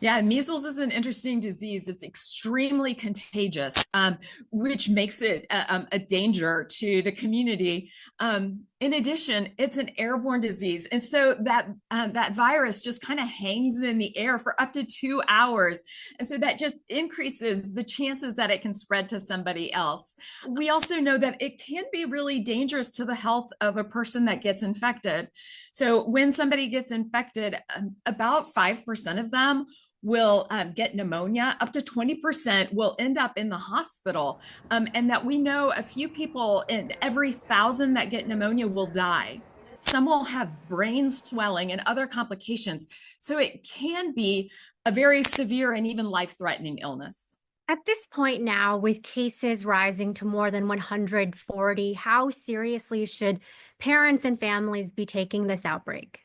Yeah, measles is an interesting disease. It's extremely contagious, which makes it a danger to the community. In addition, it's an airborne disease, and so that virus just kind of hangs in the air for up to 2 hours, and so that just increases the chances that it can spread to somebody else. We also know that it can be really dangerous to the health of a person that gets infected. So when somebody gets infected, about 5% of them will get pneumonia. Up to 20% will end up in the hospital. And that we know a few people in every 1,000 that get pneumonia will die. Some will have brain swelling and other complications. So it can be a very severe and even life-threatening illness. At this point now, with cases rising to more than 140, how seriously should parents and families be taking this outbreak?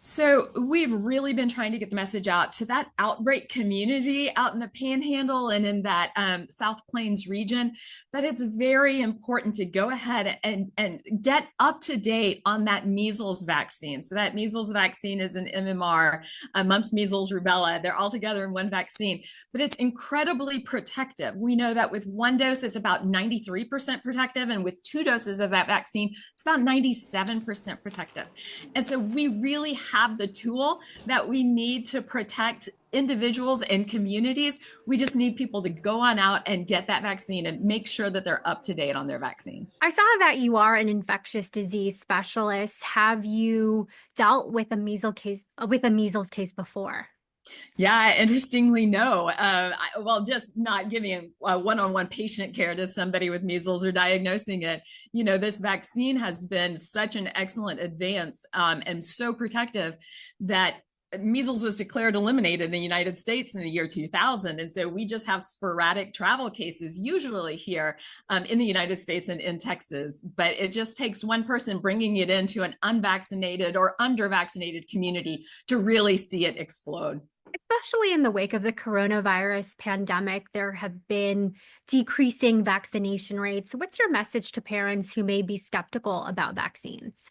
So we've really been trying to get the message out to that outbreak community out in the Panhandle and in that South Plains region that it's very important to go ahead and get up to date on that measles vaccine. So that measles vaccine is an MMR, mumps, measles, rubella. They're all together in one vaccine, but it's incredibly protective. We know that with one dose, it's about 93% protective, and with 2 doses of that vaccine, it's about 97% protective. And so we really have the tool that we need to protect individuals and communities. We just need people to go on out and get that vaccine and make sure that they're up to date on their vaccine. I saw that you are an infectious disease specialist. Have you dealt with a measles case before? Yeah, interestingly, no. Well, just not giving one-on-one patient care to somebody with measles or diagnosing it. You know, this vaccine has been such an excellent advance and so protective that measles was declared eliminated in the United States in the year 2000. And so we just have sporadic travel cases, usually here in the United States and in Texas. But it just takes one person bringing it into an unvaccinated or under-vaccinated community to really see it explode. Especially in the wake of the coronavirus pandemic, there have been decreasing vaccination rates. What's your message to parents who may be skeptical about vaccines?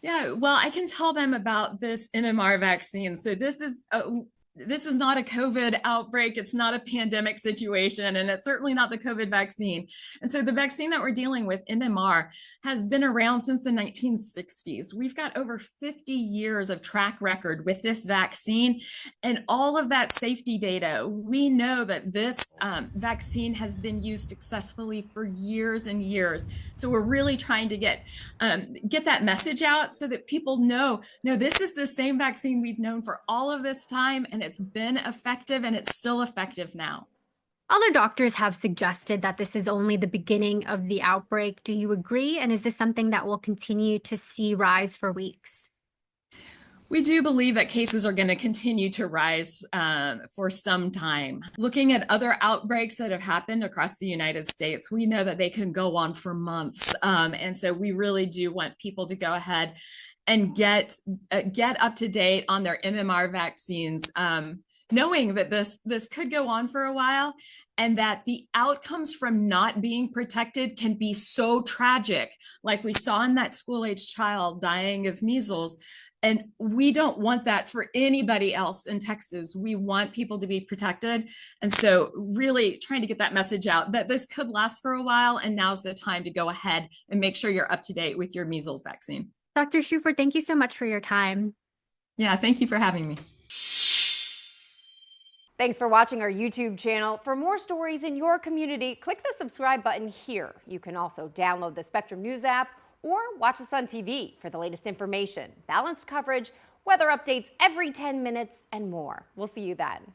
Yeah, well, I can tell them about this MMR vaccine. So this is not a COVID outbreak. It's not a pandemic situation, and it's certainly not the COVID vaccine. And so the vaccine that we're dealing with, MMR, has been around since the 1960s. We've got over 50 years of track record with this vaccine and all of that safety data. We know that this vaccine has been used successfully for years and years. So we're really trying to get that message out so that people know, no, this is the same vaccine we've known for all of this time, and it's been effective and it's still effective now. Other doctors have suggested that this is only the beginning of the outbreak. Do you agree? And is this something that we'll continue to see rise for weeks? We do believe that cases are going to continue to rise for some time. Looking at other outbreaks that have happened across the United States, we know that they can go on for months. And so we really do want people to go ahead and get up to date on their MMR vaccines, knowing that this could go on for a while and that the outcomes from not being protected can be so tragic, like we saw in that school-age child dying of measles. And we don't want that for anybody else in Texas. We want people to be protected. And so really trying to get that message out that this could last for a while, and now's the time to go ahead and make sure you're up to date with your measles vaccine. Dr. Schufer, thank you so much for your time. Yeah, thank you for having me. Thanks for watching our YouTube channel. For more stories in your community, click the subscribe button here. You can also download the Spectrum News app or watch us on TV for the latest information, balanced coverage, weather updates every 10 minutes, and more. We'll see you then.